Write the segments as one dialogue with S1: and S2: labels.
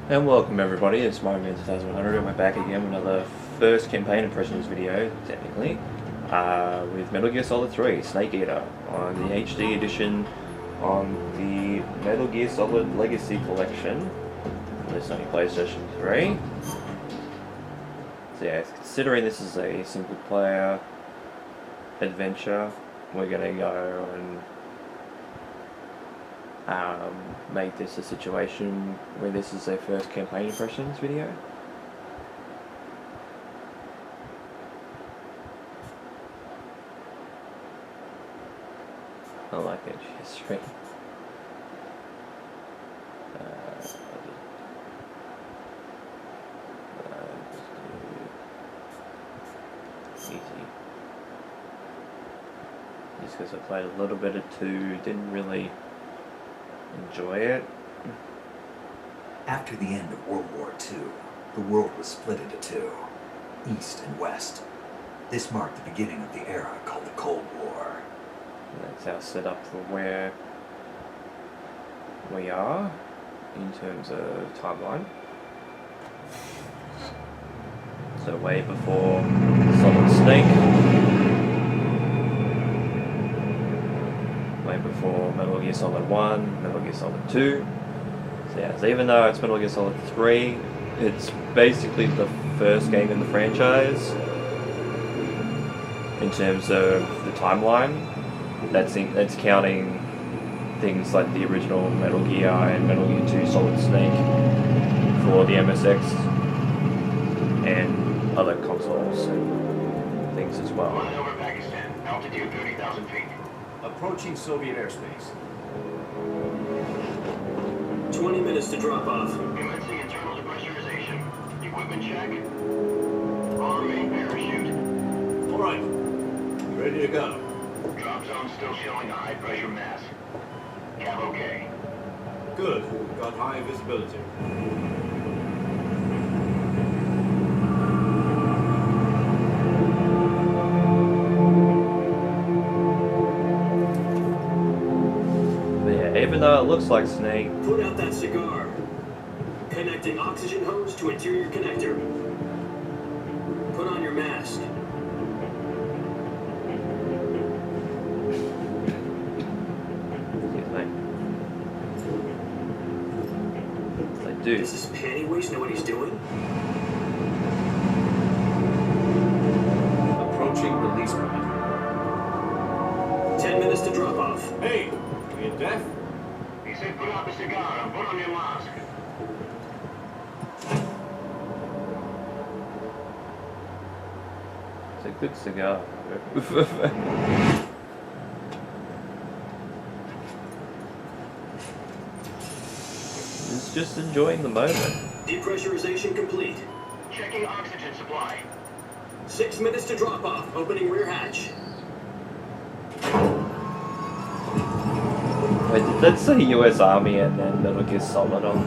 S1: And welcome everybody, it's Mario 2100 and we're back again with another first campaign impressions video, technically, with Metal Gear Solid 3, Snake Eater, on the HD edition on the Metal Gear Solid Legacy Collection, this on PlayStation 3. So yeah, considering this is a single player adventure, we're going to go and make this a situation where this is their first campaign impressions video. I like Edge History. Easy. Just because I played a little bit of 2, didn't really enjoy it.
S2: After the end of World War II, the world was split into two, East and West. This marked the beginning of the era called the Cold War.
S1: That's our setup for where we are in terms of timeline. So way before Solid Snake, way before Metal Gear Solid 1, Metal Gear Solid 2. So yeah, so even though it's Metal Gear Solid 3, it's basically the first game in the franchise in terms of the timeline. That's counting things like the original Metal Gear and Metal Gear 2 Solid Snake for the MSX and other consoles and things as well.
S3: Flying over Pakistan, altitude 30,000 feet.
S4: Approaching Soviet airspace.
S5: 20 minutes to drop off.
S3: Commencing internal depressurization. Equipment check. On main parachute.
S4: All right, ready to go.
S3: Drop zone still showing a high pressure mass. Cap okay.
S4: Good, got high visibility.
S1: Even though it looks like Snake,
S5: Put out that cigar. Connecting oxygen hose to interior connector. Put on your mask.
S1: it's like, dude,
S5: Does this panty waste know what he's doing?
S4: Approaching release point.
S5: 10 minutes to drop off.
S4: Hey, are you deaf?
S3: He said put out the cigar and put on your mask.
S1: it's a good cigar. It's just enjoying the moment.
S5: Depressurization complete.
S3: Checking oxygen supply.
S5: 6 minutes to drop off. Opening rear hatch.
S1: Wait, did that say US Army and then Metal Gear Solid on?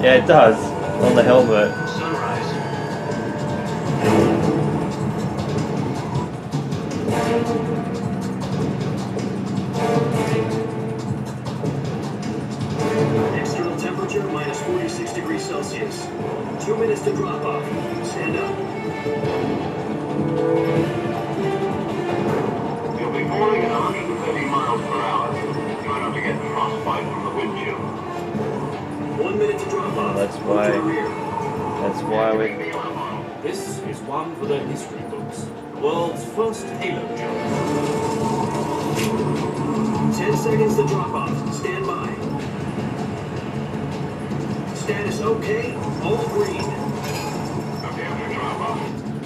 S1: Yeah, it does. On the helmet.
S5: Sunrise. External temperature minus 46 degrees Celsius. 2 minutes to drop off. Stand up.
S3: You'll be falling at 130 miles per hour. Try not to get frostbite from the windshield.
S5: 1 minute to drop off.
S1: That's
S5: Move
S1: why-
S5: to the rear.
S1: That's why we.
S4: This is one for the history books. The world's first Halo jump.
S5: 10 seconds to drop off. Stand by. Status okay. All green.
S3: Prepare for drop off.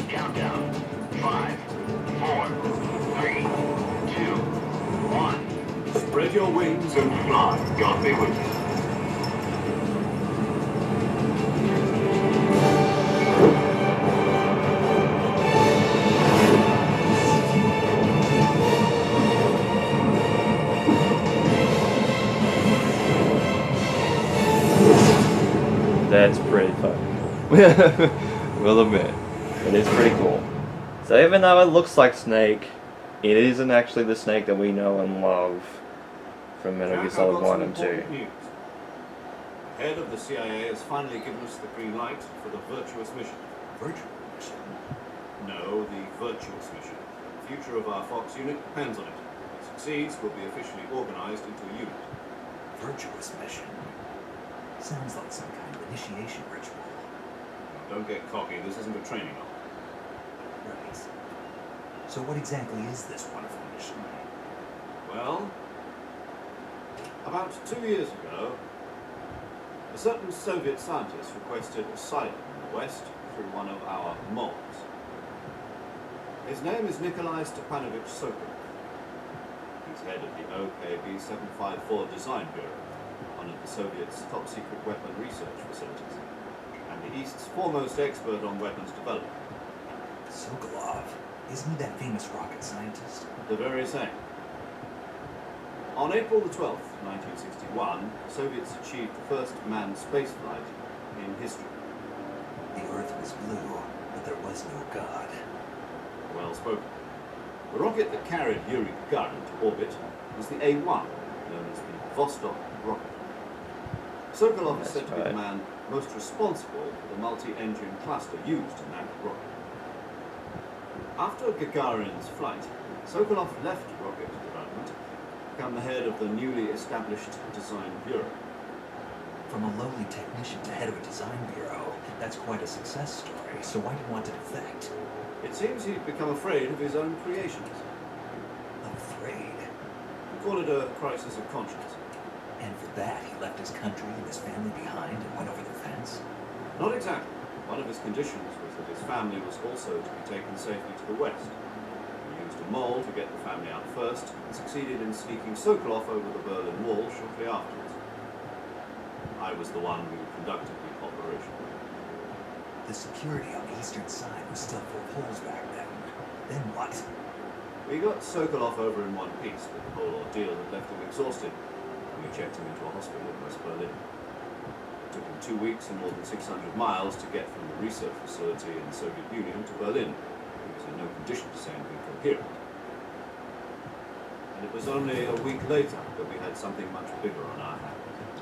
S3: Countdown. 5, 4, 3, 2, 1.
S4: Spread your wings and
S3: Fly. God be with you.
S1: That's pretty fun. We'll admit, it is pretty cool. So even though it looks like Snake, it isn't actually the Snake that we know and love from Metal Gear Solid 1 and 2.
S4: head of the CIA has finally given us the green light for the virtuous mission.
S2: Virtual mission?
S4: No, the virtuous mission. The future of our Fox unit depends on it. If it succeeds, we'll be officially organized into a unit.
S2: Virtuous mission? Sounds like some kind of initiation ritual.
S4: Don't get cocky, this isn't a training op.
S2: Right. So what exactly is this wonderful mission?
S4: Well, about 2 years ago, a certain Soviet scientist requested asylum in the West through one of our moles. His name is Nikolai Stepanovich Sokolov. He's head of the OKB 754 Design Bureau, one of the Soviets' top-secret weapon research facilities, and the East's foremost expert on weapons development.
S2: Sokolov? Isn't he that famous rocket scientist?
S4: The very same. On April the 12th, 1961, the Soviets achieved the first manned spaceflight in history.
S2: The Earth was blue, but there was no God.
S4: Well spoken. The rocket that carried Yuri Gagarin to orbit was the A-1, known as the Vostok rocket. Sokolov is said to be the man most responsible for the multi-engine cluster used in that rocket. After Gagarin's flight, Sokolov left rocket development to become the head of the newly established Design Bureau.
S2: From a lowly technician to head of a design bureau, that's quite a success story, so why did he want to defect?
S4: It seems he'd become afraid of his own creations.
S2: Afraid?
S4: We call it a crisis of conscience.
S2: And for that, he left his country and his family behind and went over the fence?
S4: Not exactly. One of his conditions was that his family was also to be taken safely to the west. He used a mole to get the family out first and succeeded in sneaking Sokolov over the Berlin Wall shortly afterwards. I was the one who conducted the operation.
S2: The security on the eastern side was still full of holes back then. Then what?
S4: We got Sokolov over in one piece, but the whole ordeal had left him exhausted, and we checked him into a hospital in West Berlin. It took him 2 weeks and more than 600 miles to get from the research facility in the Soviet Union to Berlin. He was in no condition to say anything coherent. And it was only a week later that we had something much bigger on our hands.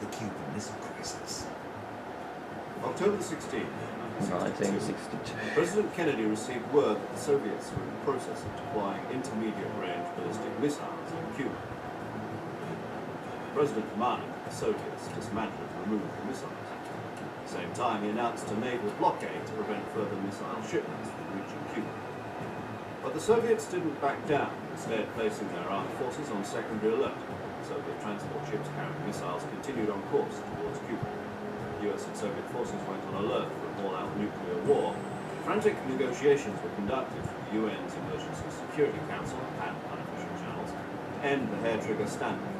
S2: The Cuban Missile Crisis.
S4: October 16,
S1: 1962.
S4: President Kennedy received word that the Soviets were in the process of deploying intermediate-range ballistic missiles in Cuba. The President demanded that the Soviets dismantle and remove the missiles. At the same time, he announced a naval blockade to prevent further missile shipments from reaching Cuba. But the Soviets didn't back down, instead placing their armed forces on secondary alert. Soviet transport ships carrying missiles continued on course towards Cuba. US and Soviet forces went on alert for an all-out nuclear war. Frantic negotiations were conducted through the UN's Emergency Security Council and unofficial channels to end the hair-trigger standoff.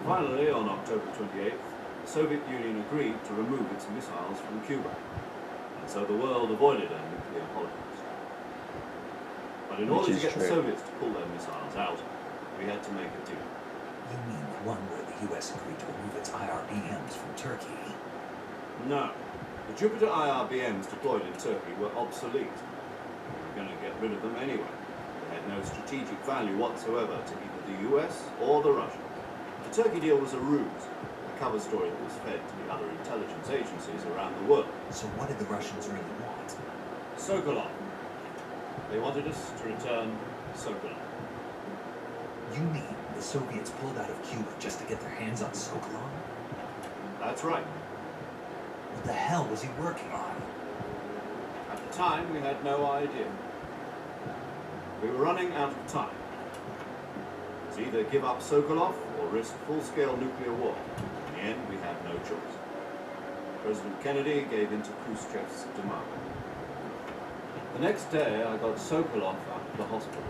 S4: Finally, on October 28th, the Soviet Union agreed to remove its missiles from Cuba, and so the world avoided a nuclear holocaust. But in order to get the Soviets to pull their missiles out, we had to make a deal.
S2: You mean the one where the US agreed to remove its IRBMs from Turkey?
S4: No. The Jupiter IRBMs deployed in Turkey were obsolete. We were going to get rid of them anyway. They had no strategic value whatsoever to either the US or the Russians. The Turkey deal was a ruse, a cover story that was fed to the other intelligence agencies around the world.
S2: So what did the Russians really want?
S4: Sokolov. They wanted us to return Sokolov.
S2: You mean the Soviets pulled out of Cuba just to get their hands on Sokolov?
S4: That's right.
S2: What the hell was he working on?
S4: At the time, we had no idea. We were running out of time. It was either give up Sokolov or risk full-scale nuclear war. In the end, we had no choice. President Kennedy gave in to Khrushchev's demand. The next day, I got Sokolov out of the hospital,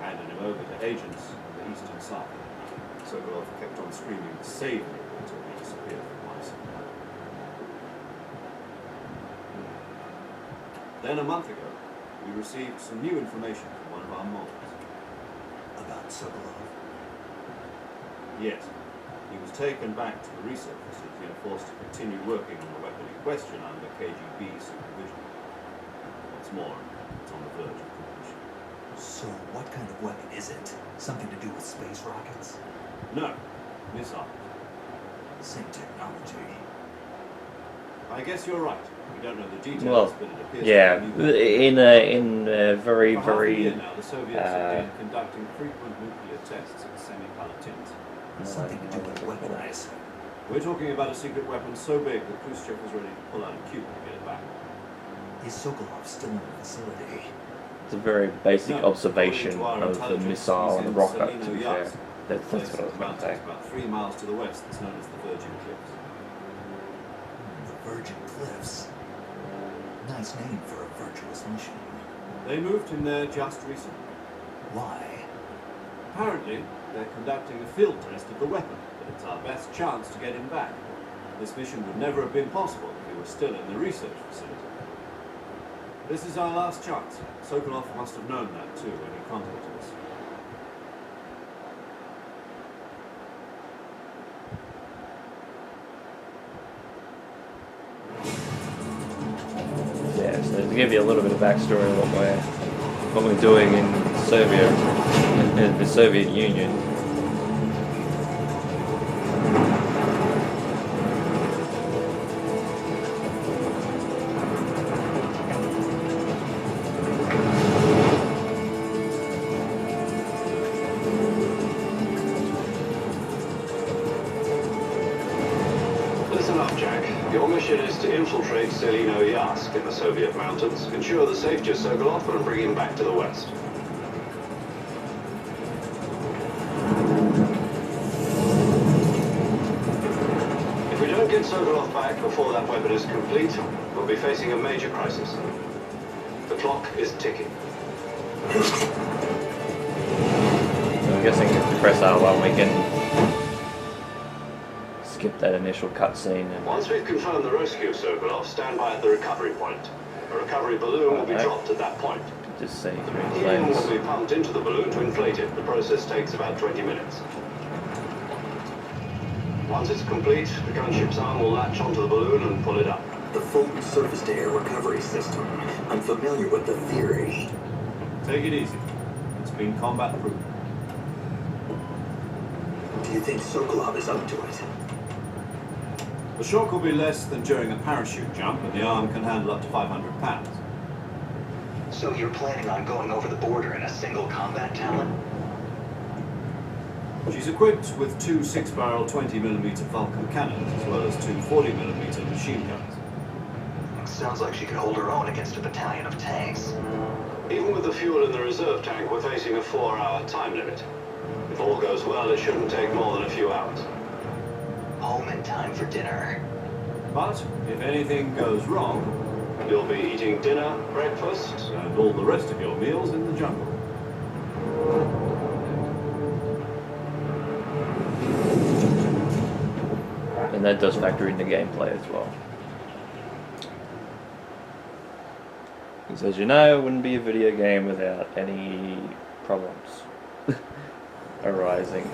S4: handed him over to agents on the eastern side. Sokolov kept on screaming, "Save me," until he disappeared from my sight. Then a month ago, we received some new information from one of our models.
S2: About Sokolov?
S4: Yes, he was taken back to the research facility and forced to continue working on the weapon in question under KGB supervision. What's more, it's on the verge of completion.
S2: So what kind of weapon is it? Something to do with space rockets?
S4: No, missiles.
S2: Same technology.
S4: I guess you're right. We don't know the details,
S1: Well,
S4: but it appears
S1: yeah,
S4: to be
S1: in a very,
S4: For half a
S1: very
S4: year now, the Soviets have been conducting frequent nuclear tests at semi-Palatins.
S2: Something to do with weaponize.
S4: We're talking about a secret weapon so big that Khrushchev was ready to pull out a Cuba to get it back.
S2: Is Sokolov still in the facility?
S1: it's a very basic
S4: No,
S1: observation
S4: according to our
S1: of the
S4: intelligence,
S1: missile
S4: he's
S1: and the
S4: in
S1: rocket,
S4: Salino
S1: to be
S4: Yaz,
S1: fair. That's
S4: place
S1: what I was
S4: in the
S1: going to say.
S4: mountains about 3 miles to the west that's known as the Virgin Cliffs.
S2: The Virgin Cliffs. Nice name for a virtuous mission.
S4: They moved him there just recently.
S2: Why?
S4: Apparently, they're conducting a field test of the weapon, but it's our best chance to get him back. This mission would never have been possible if he were still in the research facility. This is our last chance. Sokolov must have known that too when he contacted us.
S1: Yeah, so to give you a little bit of backstory of what we're doing in the Soviet Union.
S3: Listen up, Jack. Your mission is to infiltrate Salino Yaz in the Soviet mountains, ensure the safety of Sokolov, and bring him back to the West. If we don't get Sokolov back before that weapon is complete, we'll be facing a major crisis. The clock is ticking.
S1: So I'm guessing if we press R1 we can skip that initial cutscene and
S3: Once we've confirmed the rescue of Sokolov, stand by at the recovery point. A recovery balloon will be
S1: Okay.
S3: dropped at that point.
S1: just see through the
S3: Helium
S1: lens.
S3: will be pumped into the balloon to inflate it. The process takes about 20 minutes. Once it's complete, the gunship's arm will latch onto the balloon and pull it up.
S2: The full surface-to-air recovery system. I'm familiar with the theory.
S4: Take it easy. It's been combat proven.
S2: Do you think Sokolov is up to it?
S4: The shock will be less than during a parachute jump, and the arm can handle up to 500 pounds.
S2: So you're planning on going over the border in a single combat talon?
S4: She's equipped with two 6-barrel 20mm Vulcan cannons, as well as two 40mm machine guns.
S2: Sounds like she could hold her own against a battalion of tanks.
S3: Even with the fuel in the reserve tank, we're facing a 4-hour time limit. If all goes well, it shouldn't take more than a few hours.
S2: Home in time for dinner.
S4: But if anything goes wrong,
S3: You'll be eating dinner, breakfast,
S4: and all the rest of your meals in the jungle.
S1: And that does factor into gameplay as well. Because as you know, it wouldn't be a video game without any problems arising.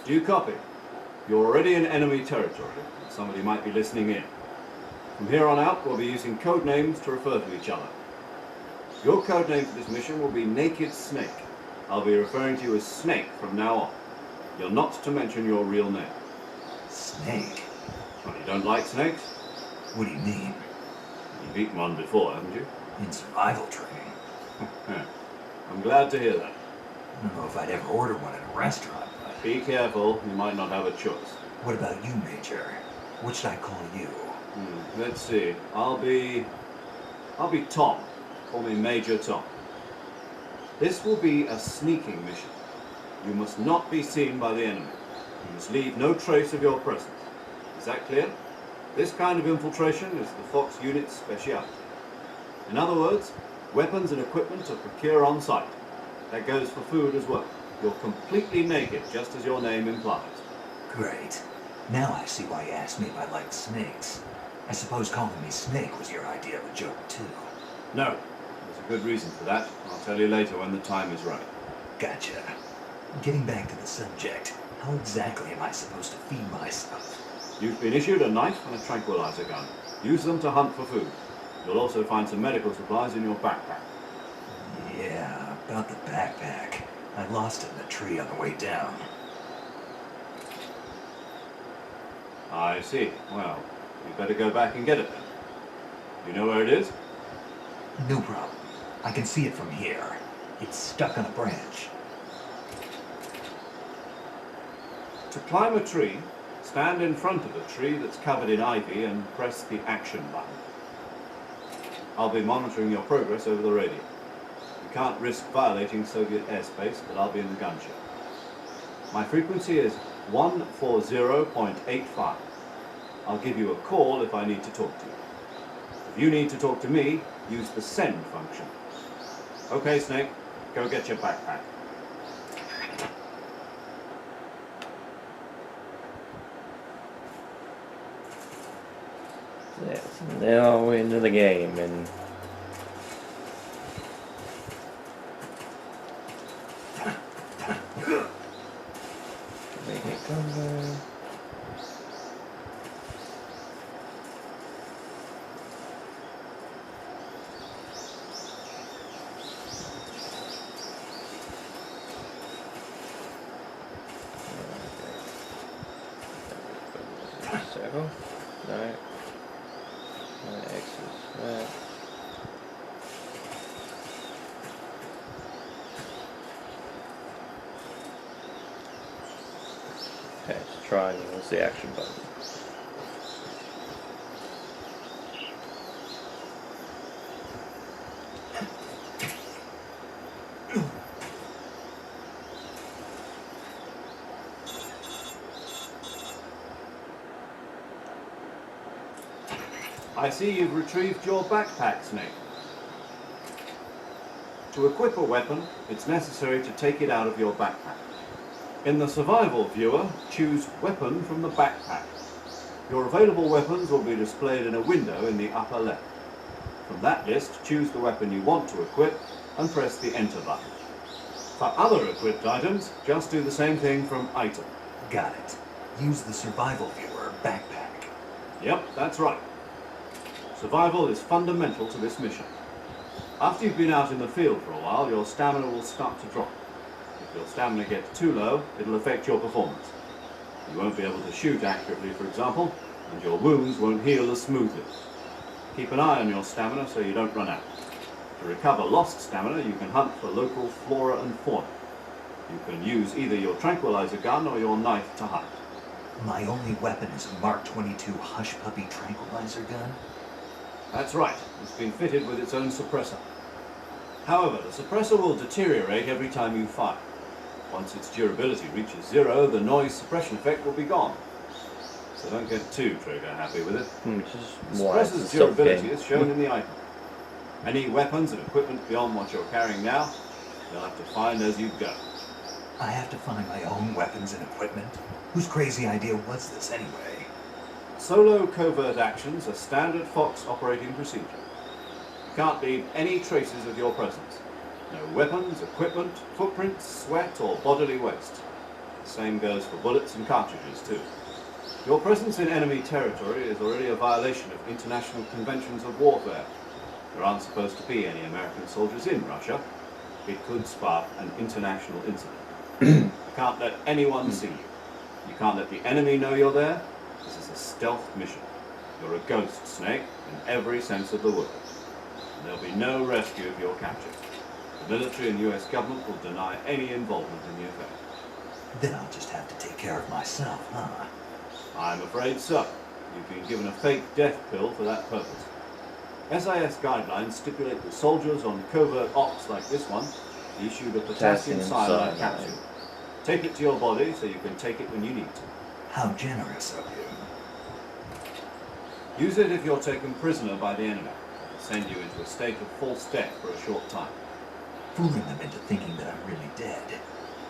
S4: Do you copy? You're already in enemy territory. Somebody might be listening in. From here on out, we'll be using code names to refer to each other. Your codename for this mission will be Naked Snake. I'll be referring to you as Snake from now on. You're not to mention your real name.
S2: Snake?
S4: Well, you don't like snakes?
S2: What do you mean?
S4: You've eaten one before, haven't you?
S2: In survival training?
S4: I'm glad to hear that.
S2: I don't know if I'd ever order one at a restaurant, but...
S4: Be careful, you might not have a choice.
S2: What about you, Major? What should I call you?
S4: Let's see. I'll be Tom. Call me Major Tom. This will be a sneaking mission. You must not be seen by the enemy. You must leave no trace of your presence. Is that clear? This kind of infiltration is the Fox unit's speciality. In other words, weapons and equipment are procured on site. That goes for food as well. You're completely naked, just as your name implies.
S2: Great. Now I see why you asked me if I liked snakes. I suppose calling me Snake was your idea of a joke, too.
S4: No, there's a good reason for that. I'll tell you later when the time is right.
S2: Gotcha. Getting back to the subject, how exactly am I supposed to feed myself?
S4: You've been issued a knife and a tranquilizer gun. Use them to hunt for food. You'll also find some medical supplies in your backpack.
S2: Yeah, about the backpack. I lost it in a tree on the way down.
S4: I see. Well, you'd better go back and get it then. You know where it is?
S2: No problem. I can see it from here. It's stuck on a branch.
S4: To climb a tree, stand in front of the tree that's covered in ivy and press the action button. I'll be monitoring your progress over the radio. You can't risk violating Soviet airspace, but I'll be in the gunship. My frequency is 140.85. I'll give you a call if I need to talk to you. If you need to talk to me, use the send function. Okay, Snake, go get your backpack.
S1: Yes, now we're into the game, and make it combo. Circle. No. X is that. Okay, it's triangle is the action button.
S4: I see you've retrieved your backpack, Snake. To equip a weapon, it's necessary to take it out of your backpack. In the survival viewer, choose Weapon from the backpack. Your available weapons will be displayed in a window in the upper left. From that list, choose the weapon you want to equip and press the Enter button. For other equipped items, just do the same thing from Item.
S2: Got it. Use the survival viewer backpack.
S4: Yep, that's right. Survival is fundamental to this mission. After you've been out in the field for a while, your stamina will start to drop. If your stamina gets too low, it'll affect your performance. You won't be able to shoot accurately, for example, and your wounds won't heal as smoothly. Keep an eye on your stamina so you don't run out. To recover lost stamina, you can hunt for local flora and fauna. You can use either your tranquilizer gun or your knife to hunt.
S2: My only weapon is a Mark 22 Hush Puppy tranquilizer gun?
S4: That's right, it's been fitted with its own suppressor. However, the suppressor will deteriorate every time you fire. Once its durability reaches 0, the noise suppression effect will be gone. So don't get too trigger happy with it.
S1: Which is
S4: The
S1: why it's a
S4: suppressor's durability
S1: self-game.
S4: is shown in the item. Any weapons and equipment beyond what you're carrying now, you'll have to find as you go.
S2: I have to find my own weapons and equipment? Whose crazy idea was this anyway?
S4: Solo covert actions are standard Fox operating procedure. You can't leave any traces of your presence. No weapons, equipment, footprints, sweat, or bodily waste. The same goes for bullets and cartridges, too. Your presence in enemy territory is already a violation of international conventions of warfare. There aren't supposed to be any American soldiers in Russia. It could spark an international incident. You can't let anyone see you. You can't let the enemy know you're there. This is a stealth mission. You're a ghost, Snake, in every sense of the word. And there'll be no rescue if you're captured. The military and US government will deny any involvement in the affair.
S2: Then I'll just have to take care of myself, huh?
S4: I'm afraid so. You've been given a fake death pill for that purpose. SIS guidelines stipulate that soldiers on covert ops like this one be issued a potassium cyanide capsule. Take it to your body so you can take it when you need to.
S2: How generous of you.
S4: Use it if you're taken prisoner by the enemy. It'll send you into a state of false death for a short time.
S2: Fooling them into thinking that I'm really dead.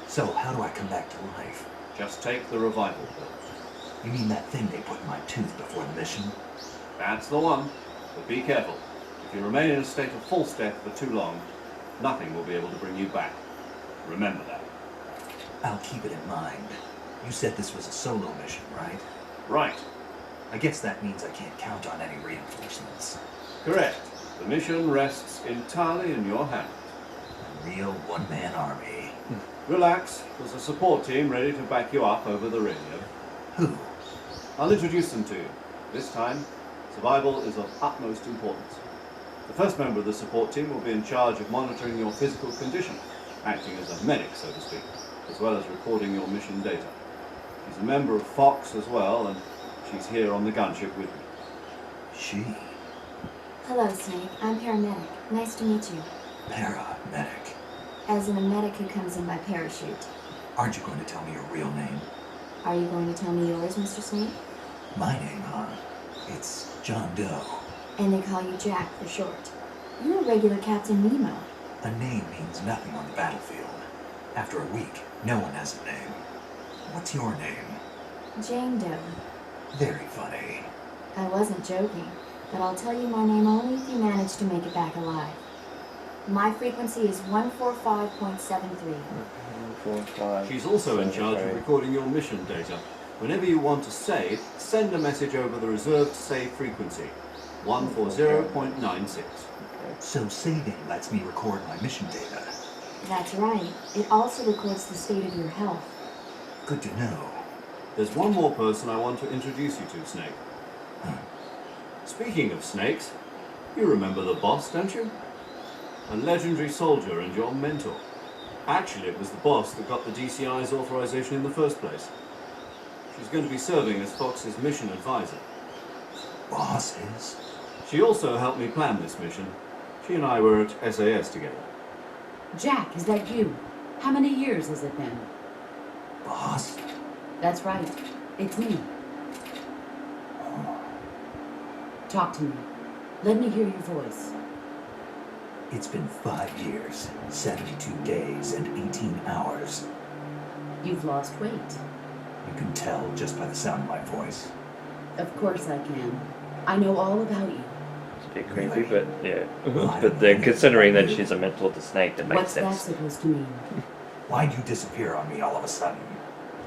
S2: So how do I come back to life?
S4: Just take the revival pill.
S2: You mean that thing they put in my tooth before the mission?
S4: That's the one. But be careful. If you remain in a state of false death for too long, nothing will be able to bring you back. Remember that.
S2: I'll keep it in mind. You said this was a solo mission, right?
S4: Right.
S2: I guess that means I can't count on any reinforcements.
S4: Correct. The mission rests entirely in your hands.
S2: A real one-man army.
S4: Relax. There's a support team ready to back you up over the radio.
S2: Who?
S4: I'll introduce them to you. This time, survival is of utmost importance. The first member of the support team will be in charge of monitoring your physical condition, acting as a medic, so to speak, as well as recording your mission data. She's a member of Fox as well, and she's here on the gunship with me.
S2: She?
S6: Hello, Snake. I'm paramedic. Nice to meet you.
S2: Paramedic.
S6: As in a medic who comes in by parachute.
S2: Aren't you going to tell me your real name?
S6: Are you going to tell me yours, Mr. Snake?
S2: My name, huh? It's John Doe.
S6: And they call you Jack for short. You're a regular Captain Nemo.
S2: A name means nothing on the battlefield. After a week, no one has a name. What's your name?
S6: Jane Doe.
S2: Very funny.
S6: I wasn't joking, but I'll tell you my name only if you manage to make it back alive. My frequency is 145.73.
S1: 145.
S4: She's also in charge of recording your mission data. Whenever you want to save, send a message over the reserved save frequency, 140.96.
S2: So saving lets me record my mission data.
S6: That's right. It also records the state of your health.
S2: Good to know.
S4: There's one more person I want to introduce you to, Snake. Speaking of snakes, you remember the boss, don't you? A legendary soldier and your mentor. Actually, it was the boss that got the DCI's authorization in the first place. She's going to be serving as Fox's mission advisor.
S2: Boss is?
S4: She also helped me plan this mission. She and I were at SAS together.
S7: Jack, is that you? How many years has it been?
S2: Boss?
S7: That's right. It's me. Talk to me. Let me hear your voice.
S2: It's been 5 years, 72 days, and 18 hours.
S7: You've lost weight.
S2: You can tell just by the sound of my voice.
S7: Of course I can. I know all about you.
S1: It's a bit creepy, but yeah.
S2: Why?
S1: But then considering that she's a mentor of the snake, that makes
S7: What's that
S1: sense.
S7: supposed to mean?
S2: Why'd you disappear on me all of a sudden?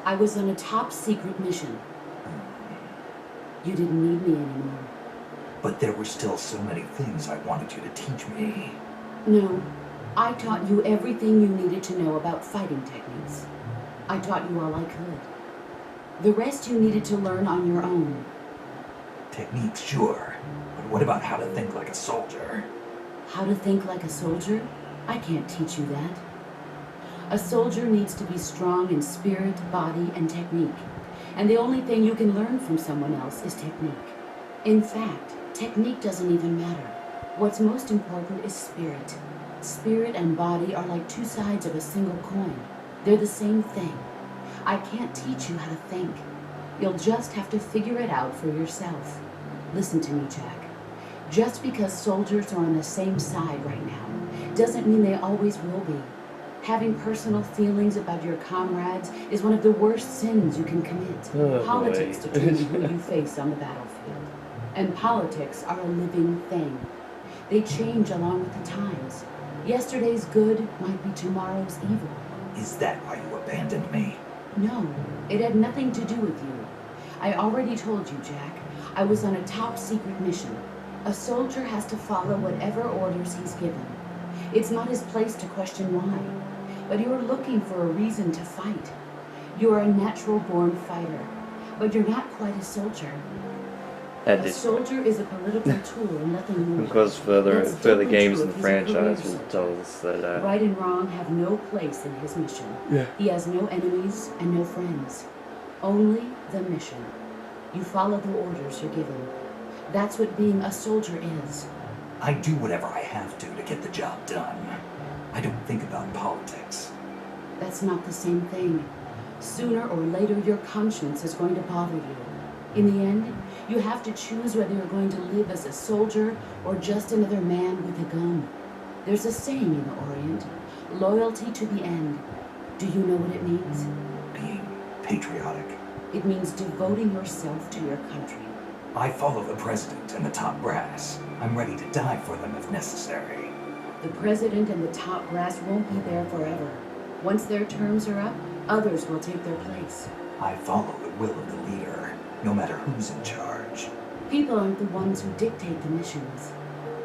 S7: I was on a top secret mission. You didn't need me anymore.
S2: But there were still so many things I wanted you to teach me.
S7: No, I taught you everything you needed to know about fighting techniques. I taught you all I could. The rest you needed to learn on your own.
S2: Techniques, sure. But what about how to think like a soldier?
S7: How to think like a soldier? I can't teach you that. A soldier needs to be strong in spirit, body, and technique. And the only thing you can learn from someone else is technique. In fact, technique doesn't even matter. What's most important is spirit. Spirit and body are like two sides of a single coin. They're the same thing. I can't teach you how to think. You'll just have to figure it out for yourself. Listen to me, Jack. Just because soldiers are on the same side right now doesn't mean they always will be. Having personal feelings about your comrades is one of the worst sins you can commit.
S1: Oh,
S7: Politics
S1: boy.
S7: determine who you face on the battlefield. And politics are a living thing. They change along with the times. Yesterday's good might be tomorrow's evil.
S2: Is that why you abandoned me?
S7: No, it had nothing to do with you. I already told you, Jack. I was on a top secret mission. A soldier has to follow whatever orders he's given. It's not his place to question why, but you're looking for a reason to fight. You're a natural-born fighter, but you're not quite a soldier.
S1: At
S7: A
S1: this
S7: soldier is a political tool and nothing more.
S1: because further
S7: That's
S1: further
S7: doubly
S1: games
S7: true
S1: in the
S7: if he's a career
S1: franchise will
S7: soldier.
S1: tell us that
S7: Right and wrong have no place in his mission.
S1: Yeah.
S7: He has no enemies and no friends. Only the mission. You follow the orders you're given. That's what being a soldier is.
S2: I do whatever I have to get the job done. I don't think about politics.
S7: That's not the same thing. Sooner or later, your conscience is going to bother you. In the end, you have to choose whether you're going to live as a soldier or just another man with a gun. There's a saying in the Orient, loyalty to the end. Do you know what it means?
S2: Being patriotic.
S7: It means devoting yourself to your country.
S2: I follow the president and the top brass. I'm ready to die for them if necessary.
S7: The president and the top brass won't be there forever. Once their terms are up, others will take their place.
S2: I follow the will of the leader, no matter who's in charge.
S7: People aren't the ones who dictate the missions.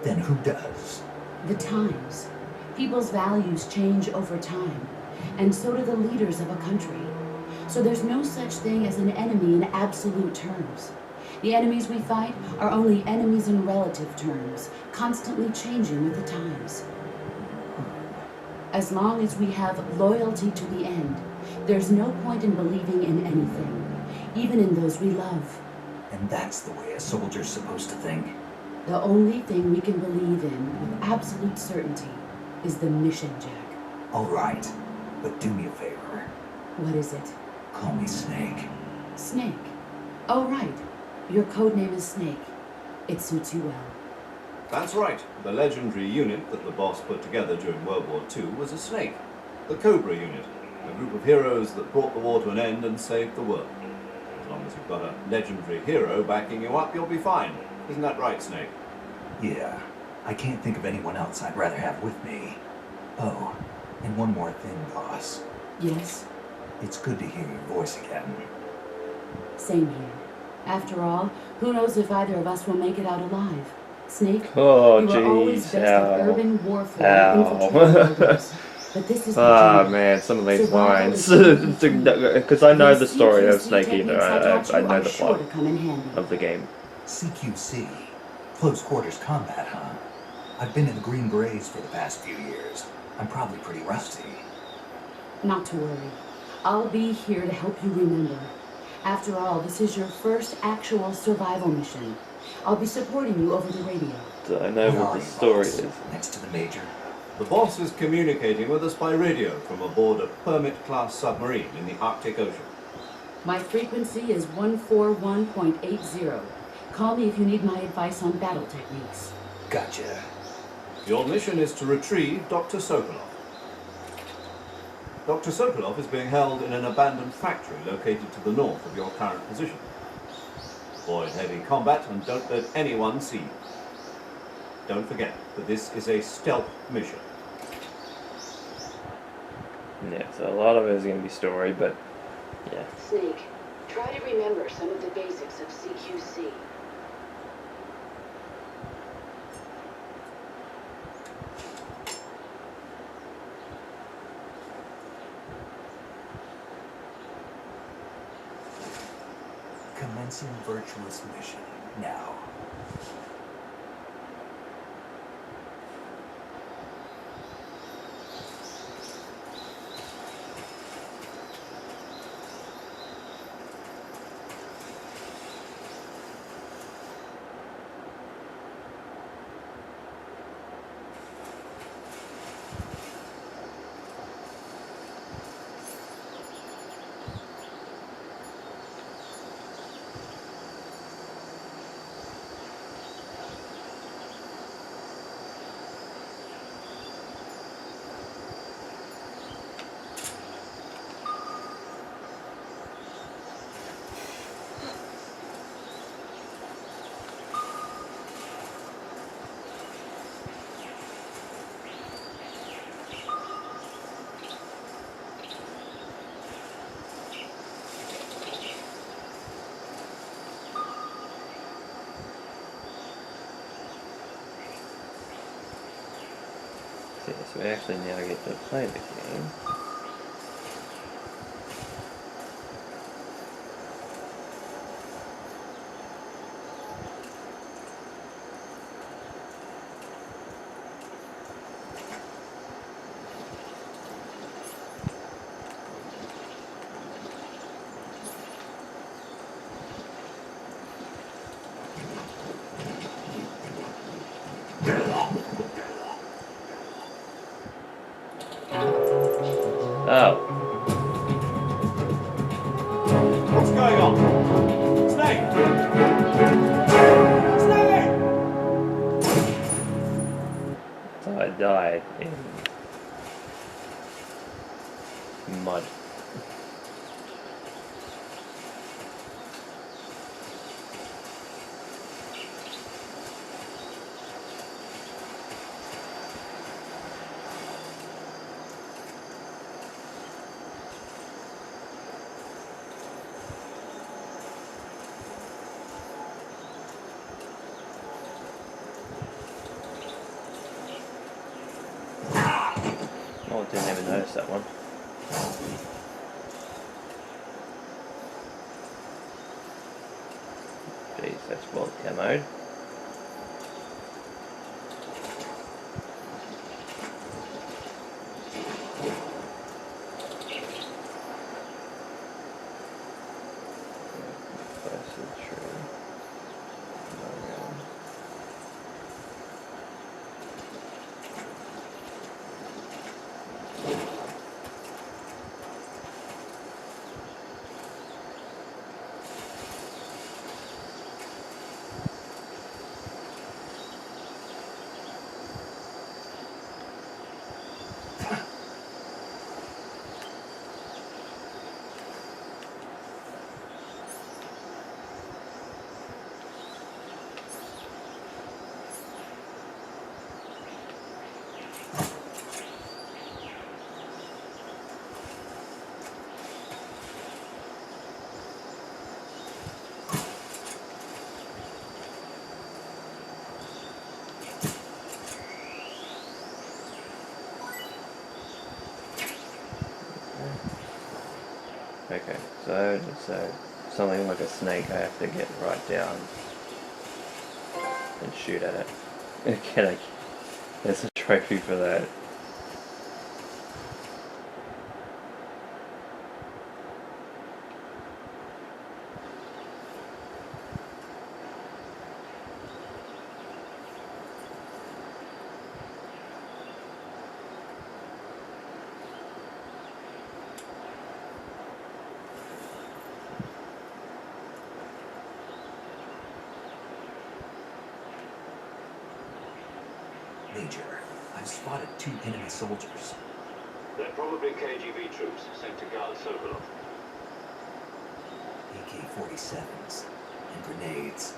S2: Then who does?
S7: The times. People's values change over time, and so do the leaders of a country. So there's no such thing as an enemy in absolute terms. The enemies we fight are only enemies in relative terms, constantly changing with the times. As long as we have loyalty to the end, there's no point in believing in anything, even in those we love.
S2: And that's the way a soldier's supposed to think.
S7: The only thing we can believe in with absolute certainty is the mission, Jack.
S2: All right, but do me a favor.
S7: What is it?
S2: Call me Snake.
S7: Snake. Oh, right. Your code name is Snake. It suits you well.
S4: That's right. The legendary unit that the boss put together during World War II was a snake. The Cobra unit. A group of heroes that brought the war to an end and saved the world. As long as you've got a legendary hero backing you up, you'll be fine. Isn't that right, Snake?
S2: Yeah, I can't think of anyone else I'd rather have with me. Oh, and one more thing, boss.
S7: Yes?
S2: It's good to hear your voice again.
S7: Same here. After all, who knows if either of us will make it out alive? Snake,
S1: oh
S7: you were always
S1: jeez,
S7: best at
S1: ow,
S7: urban warfare and
S1: ow.
S7: infiltrating buildings. But this is the
S1: Ah
S7: dream.
S1: man, some of these
S7: Survival
S1: lines,
S7: is
S1: because I know the
S7: These
S1: story of
S7: CQC
S1: Snake Eater.
S7: techniques I taught
S1: I
S7: you
S1: know
S7: are
S1: the
S7: sure
S1: plot
S7: to come in handy.
S1: of the game.
S2: CQC. Close quarters combat, huh? I've been in the Green Berets for the past few years. I'm probably pretty rusty.
S7: Not to worry. I'll be here to help you remember. After all, this is your first actual survival mission. I'll be supporting you over the radio.
S1: So I know
S2: Where
S1: what
S2: are
S1: the
S2: you,
S1: story
S2: boss?
S1: is.
S2: Next to the major.
S4: The boss is communicating with us by radio from aboard a Permit-class submarine in the Arctic Ocean.
S7: My frequency is 141.80. Call me if you need my advice on battle techniques.
S2: Gotcha.
S4: Your mission is to retrieve Dr. Sokolov. Dr. Sokolov is being held in an abandoned factory located to the north of your current position. Avoid heavy combat and don't let anyone see you. Don't forget that this is a stealth mission.
S1: Yeah, so a lot of it is going to be story, but yeah.
S7: Snake, try to remember some of the basics of CQC.
S2: Commencing virtuous mission. Now.
S1: we actually now get to play the game. Oh.
S4: What's going on? Snake! Snake!
S1: So I died in mud. Oh, I didn't even notice that one. Jeez, that's well demoed. Close to the tree. Okay, so something like a snake, I have to get right down and shoot at it. Okay, there's a trophy for that.
S2: Major, I've spotted 2 enemy soldiers.
S3: They're probably KGB troops sent to guard Sokolov.
S2: AK-47s and grenades.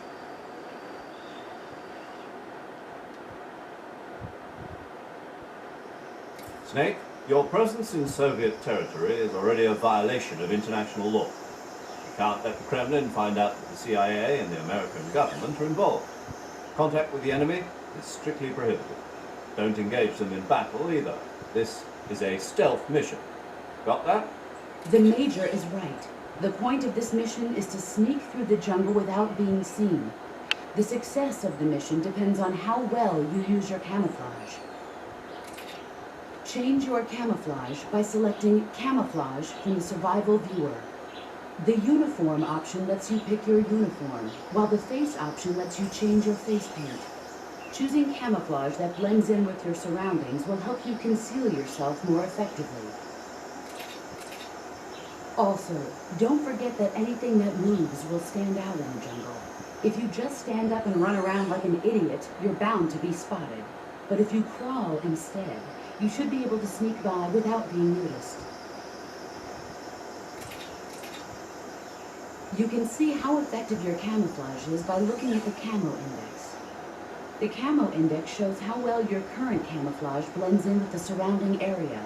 S4: Snake, your presence in Soviet territory is already a violation of international law. You can't let the Kremlin find out that the CIA and the American government are involved. Contact with the enemy is strictly prohibited. Don't engage them in battle either. This is a stealth mission. Got that?
S7: The Major is right. The point of this mission is to sneak through the jungle without being seen. The success of the mission depends on how well you use your camouflage. Change your camouflage by selecting Camouflage from the Survival Viewer. The Uniform option lets you pick your uniform, while the Face option lets you change your face paint. Choosing camouflage that blends in with your surroundings will help you conceal yourself more effectively. Also, don't forget that anything that moves will stand out in the jungle. If you just stand up and run around like an idiot, you're bound to be spotted. But if you crawl instead, you should be able to sneak by without being noticed. You can see how effective your camouflage is by looking at the Camo Index. The Camo Index shows how well your current camouflage blends in with the surrounding area.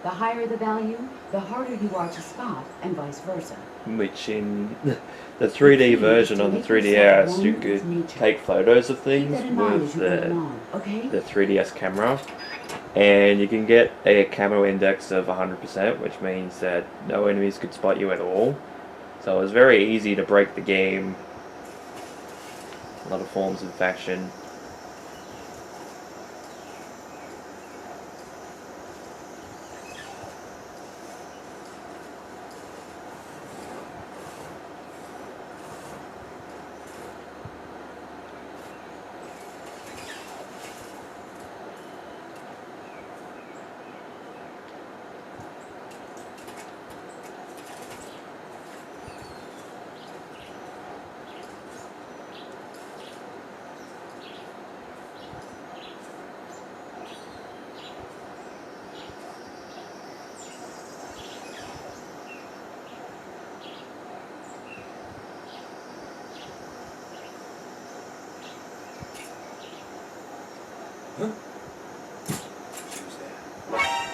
S7: The higher the value, the harder you are to spot, and vice versa.
S1: Which in the 3D version of the 3DS, you could take photos of things with the 3DS camera, and you can get a camo index of 100%, which means that no enemies could spot you at all. So it was very easy to break the game. A lot of forms of faction.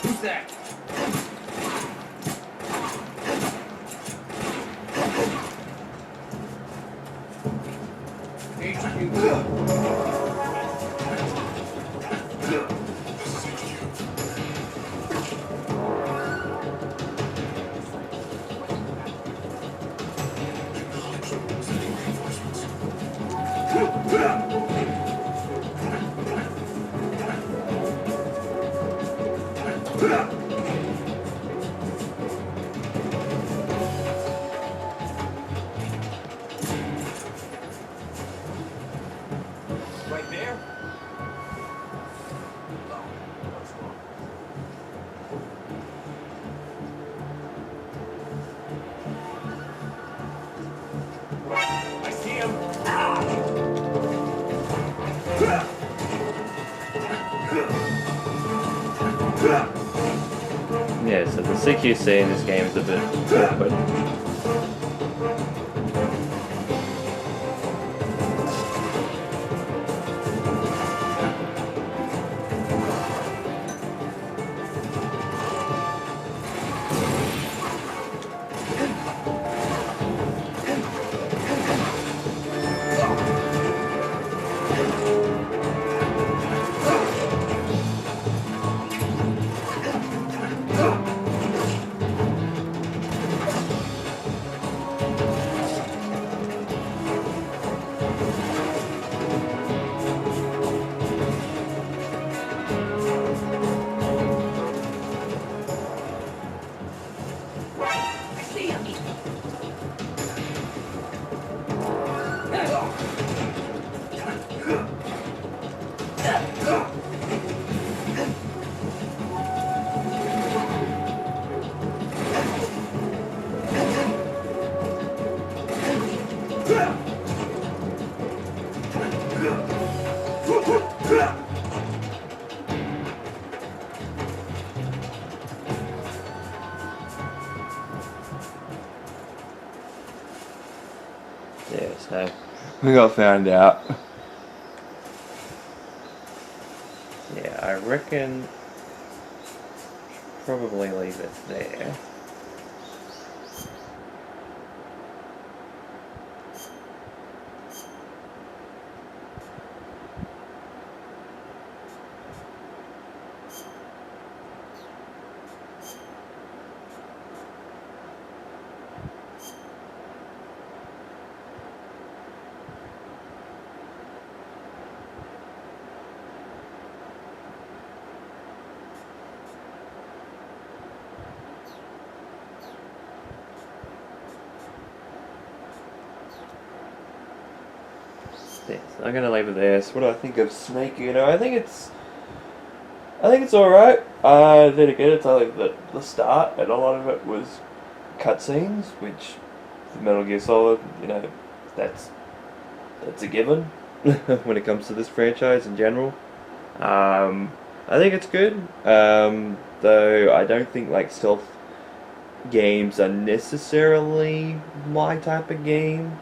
S2: Who's that? Right there? I see him.
S1: Yeah, so the CQC in this game is a bit awkward. Yeah, so we got found out. Yeah, I reckon probably leave it there. Yes, I'm gonna leave it there. So what do I think of Snake Eater? I think it's alright. Then again, it's only the start, and a lot of it was cutscenes, which for Metal Gear Solid, that's a given when it comes to this franchise in general. I think it's good, though I don't think like stealth games are necessarily my type of game.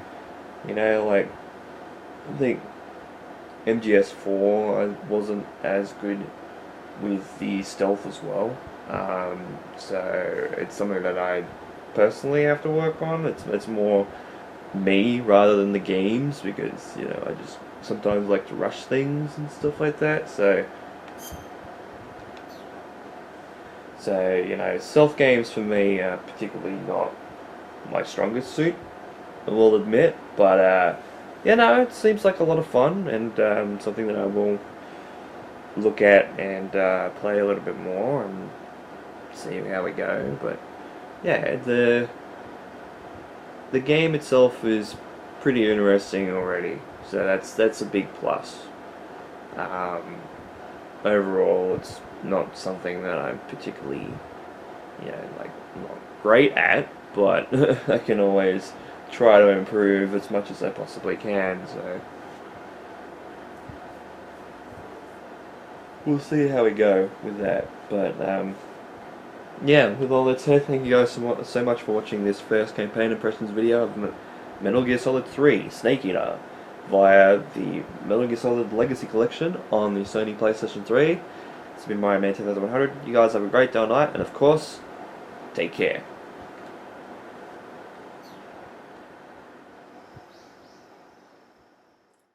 S1: Like I think MGS4 wasn't as good with the stealth as well. So it's something that I personally have to work on. It's more me rather than the games, because I just sometimes like to rush things and stuff like that. So So, you know, stealth games for me are particularly not my strongest suit, I will admit. But, yeah, no, it seems like a lot of fun, and something that I will look at and play a little bit more and see how we go. But, yeah, the game itself is pretty interesting already, so that's a big plus. Overall, it's not something that I'm particularly, you know, like, not great at, but I can always try to improve as much as I possibly can, so we'll see how we go with that. But yeah, with all that said, thank you guys so much for watching this first campaign impressions video of Metal Gear Solid 3 Snake Eater via the Metal Gear Solid Legacy Collection on the Sony PlayStation 3. It's been Mario Man 2100. You guys have a great day or night, and of course, take care.